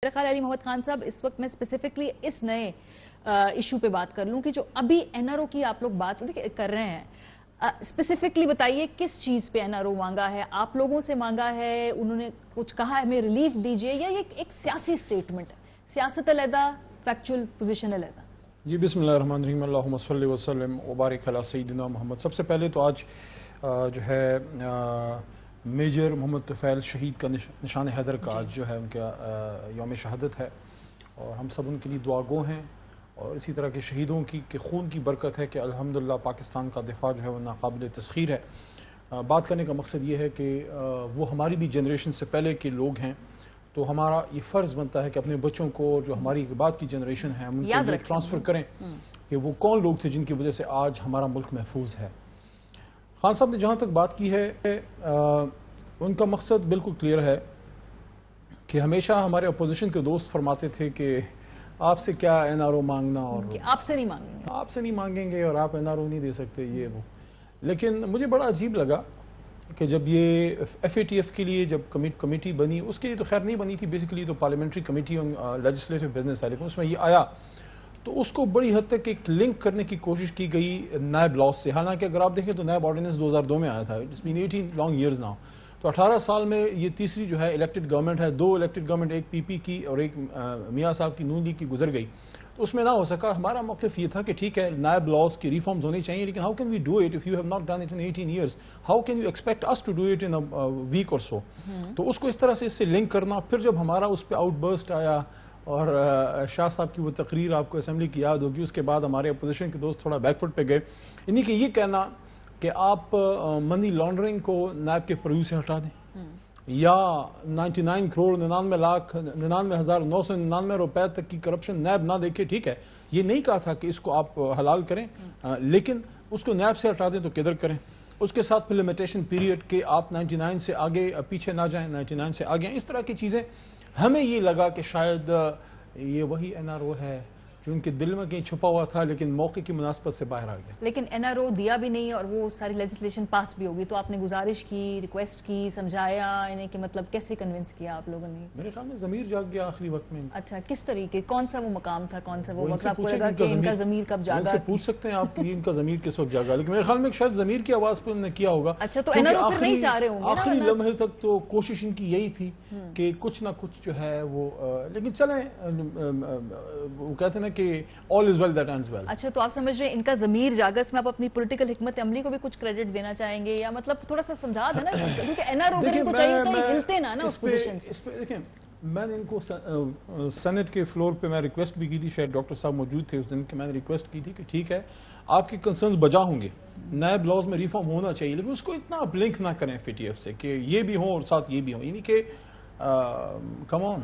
میرا خیال علی محمد خان صاحب اس وقت میں اسپیسیفکلی اس نئے ایشو پہ بات کر لوں کہ جو ابھی این آر او کی آپ لوگ بات کر رہے ہیں، اسپیسیفکلی بتائیے کس چیز پہ این آر او مانگا ہے؟ آپ لوگوں سے مانگا ہے؟ انہوں نے کچھ کہا ہے ہمیں ریلیف دیجئے، یا یہ ایک سیاسی سٹیٹمنٹ ہے؟ سیاست علیحدہ، فیکچول پوزیشن علیحدہ؟ جی بسم اللہ الرحمن الرحیم، اللہم صلی وسلم وبارک علی سیدنا محمد۔ سب سے پہلے تو آج جو ہے میجر محمد طفیل شہید کا نشان حیدر کا آج جو ہے ان کا یوم شہادت ہے، اور ہم سب ان کے لیے دعا گو ہیں، اور اسی طرح کے شہیدوں کی کہ خون کی برکت ہے کہ الحمدللہ پاکستان کا دفاع جو ہے وہ ناقابل تسخیر ہے۔ بات کرنے کا مقصد یہ ہے کہ وہ ہماری بھی جنریشن سے پہلے کے لوگ ہیں، تو ہمارا یہ فرض بنتا ہے کہ اپنے بچوں کو، جو ہماری بعد کی جنریشن ہے، ہم ان کو یہ ٹرانسفر کریں کہ وہ کون لوگ تھے جن کی وجہ سے آج ہمارا ملک محفوظ ہے۔ خان صاحب نے جہاں تک بات کی ہے، ان کا مقصد بالکل کلیئر ہے کہ ہمیشہ ہمارے اپوزیشن کے دوست فرماتے تھے کہ آپ سے کیا این آر او مانگنا، اور آپ سے نہیں مانگیں گے، آپ سے نہیں مانگیں گے، اور آپ این آر او نہیں دے سکتے، یہ وہ۔ لیکن مجھے بڑا عجیب لگا کہ جب یہ ایف اے ٹی ایف کے لیے جب کمیٹی بنی، اس کے لیے تو خیر نہیں بنی تھی، بیسیکلی تو parliamentary committee on legislative business ہے، لیکن اس میں یہ آیا تو اس کو بڑی حد تک ایک لنک کرنے کی کوشش کی گئی نائب لاس سے۔ حالانکہ اگر آپ دیکھیں تو نائب آرڈیننس 2002 میں آیا تھا، it's been 18 long years now, تو 18 سال میں یہ تیسری جو ہے الیکٹڈ گورنمنٹ ہے، 2 الیکٹڈ گورنمنٹ، ایک پی پی کی اور ایک میاں صاحب کی نون لیگ کی گزر گئی، تو اس میں نہ ہو سکا۔ ہمارا موقف یہ تھا کہ ٹھیک ہے نائب لاس کی ریفارمز ہونی چاہیے، لیکن how can we do it if you have not done it in 18 years, how can you expect us to do it in week اور سو۔ تو اس کو اس طرح سے اس سے لنک کرنا، پھر جب ہمارا اس پہ آؤٹ برسٹ آیا اور شاہ صاحب کی وہ تقریر آپ کو اسمبلی کی یاد ہوگی، اس کے بعد ہمارے اپوزیشن کے دوست تھوڑا بیک فٹ پہ گئے، یعنی کہ یہ کہنا کہ آپ منی لانڈرنگ کو نیب کے پرویو سے ہٹا دیں، یا 99 کروڑ 99,999 روپے تک کی کرپشن نیب نہ دیکھے، ٹھیک ہے یہ نہیں کہا تھا کہ اس کو آپ حلال کریں، لیکن اس کو نیب سے ہٹا دیں تو کدھر کریں؟ اس کے ساتھ پھر لمیٹیشن پیریڈ کہ آپ 99 سے آگے پیچھے نہ جائیں، 99 سے آگے، اس طرح کی چیزیں۔ ہمیں یہ لگا کہ شاید یہ وہی این آر او ہے جو ان کے دل میں کہیں چھپا ہوا تھا، لیکن موقع کی مناسبت سے باہر آ گیا۔ لیکن این آر او دیا بھی نہیں اور وہ ساری لیجسلیشن پاس بھی ہوگی، تو آپ نے گزارش کی، ریکویسٹ کی، سمجھایا انہیں کہ مطلب کیسے کنونس کیا آپ لوگوں نے؟ میرے خیال میں ضمیر جاگ گیا آخری وقت میں۔ اچھا، کس طریقے، کون سا وہ مقام تھا، کون سا وہ وقت آپ کو لگا کہ ان کا ضمیر کب جاگا؟ ان سے پوچھ سکتے ہیں آپ کہ ان کا ضمیر کس وقت جاگا، لیکن میرے خیال میں شاید ضمیر کی آواز پہ انہوں نے کیا ہوگا۔ اچھا، تو این آر او پھر نہیں چاہ رہے ہوں گے آخری لمحے تک تو کوشش ان کی یہی تھی کہ کچھ نہ کچھ جو ہے وہ، لیکن چلیں وہ کہتے ہیں نا کہ all is well that ends well۔ اچھا، تو آپ سمجھ رہے ہیں ان کا ضمیر جاگا، اس میں آپ اپنی پولیٹیکل حکمت عملی کو بھی کچھ کریڈٹ دینا چاہیں گے، یا مطلب تھوڑا سا سمجھا دینا، کیونکہ این آر او اگر ان کو چاہیے تو یہ ہلتے نا اس پوزیشن سے۔ اس پہ دیکھیں، میں نے ان کو سینٹ کے فلور پہ میں ریکویسٹ بھی کی تھی، شاید ڈاکٹر صاحب موجود تھے اس دن، کہ میں نے ریکویسٹ کی تھی کہ ٹھیک ہے آپ کے کنسرنز بجا ہوں گے، نیب لاز میں ریفارم ہونا چاہیے، لیکن اس کو اتنا آپ لنک نہ کریں ایف اے ٹی ایف سے کہ یہ بھی ہوں اور ساتھ یہ بھی ہوں، یعنی کہ کم آن،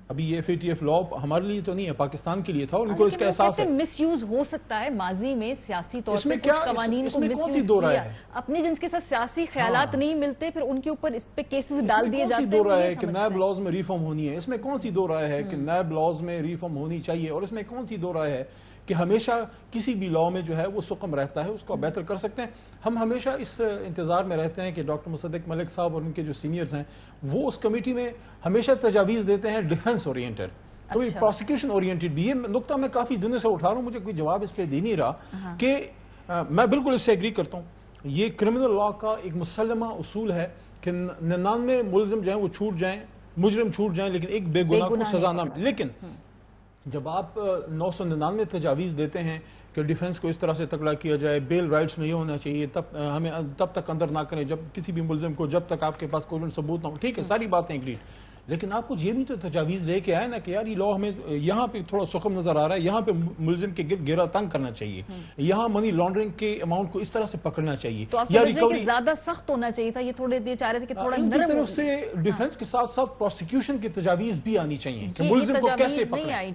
ابھی یہ ایف اے ٹی ایف لا ہمارے لیے تو نہیں ہے، پاکستان کے لیے تھا، اور ان کو اس کا احساس ہے۔ مس یوز ہو سکتا ہے ماضی میں سیاسی طور پہ کچھ قوانین کو مس یوز کیا، اپنی جنس کے ساتھ سیاسی خیالات نہیں ملتے، پھر ان کے اوپر اس پہ کیسز ڈال دیے جاتے ہیں۔ دو رائے ہے کہ نیب لاز میں ریفارم ہونی ہے، اس میں کون سی دو رائے ہے کہ نیب لاز میں ریفارم ہونی چاہیے، اور اس میں کون سی دو رائے ہے کہ ہمیشہ کسی بھی لا میں جو ہے وہ سقم رہتا ہے، اس کو بہتر کر سکتے ہیں۔ ہم ہمیشہ اس انتظار میں رہتے ہیں کہ ڈاکٹر مصدق ملک صاحب اور ان کے جو سینئرز ہیں وہ اس کمیٹی میں ہمیشہ تجاویز دیتے ہیں ڈیفنس اورینٹڈ، تو پروسیکیوشن اورینٹڈ بھی۔ یہ نقطہ میں کافی دنوں سے اٹھا رہا ہوں، مجھے کوئی جواب اس پہ دے نہیں رہا، کہ میں بالکل اس سے ایگری کرتا ہوں، یہ کرمنل لا کا ایک مسلمہ اصول ہے کہ 99 ملزم جو ہیں وہ چھوٹ جائیں، مجرم چھوٹ جائیں، لیکن ایک بے گناہ کو سزا نہ ملے۔ لیکن جب آپ 999 تجاویز دیتے ہیں کہ ڈیفنس کو اس طرح سے تکڑا کیا جائے، بیل رائٹس میں یہ ہونا چاہیے، ہمیں تب تک اندر نہ کریں جب کسی بھی ملزم کو، جب تک آپ کے پاس کوئی ثبوت نہ ہو، ٹھیک ہے ساری باتیں اگریڈ، لیکن آپ کچھ یہ بھی تو تجاویز لے کے آئے نا کہ یار یہ لا ہمیں یہاں پہ تھوڑا سخم نظر آ رہا ہے، یہاں پہ ملزم کے گرد گھیرا تنگ کرنا چاہیے، یہاں منی لانڈرنگ کے اماؤنٹ کو اس طرح سے پکڑنا چاہیے، تو آپ سمجھ رہے ہیں کہ زیادہ سخت ہونا چاہیے تھا، یہ تھوڑے دیر چاہ رہے تھے کہ تھوڑا نرم، ان کی طرف سے ڈیفنس کے ساتھ ساتھ پروسیکیوشن کی تجاویز بھی آنی چاہیے کہ ملزم کو کیسے پکڑیں۔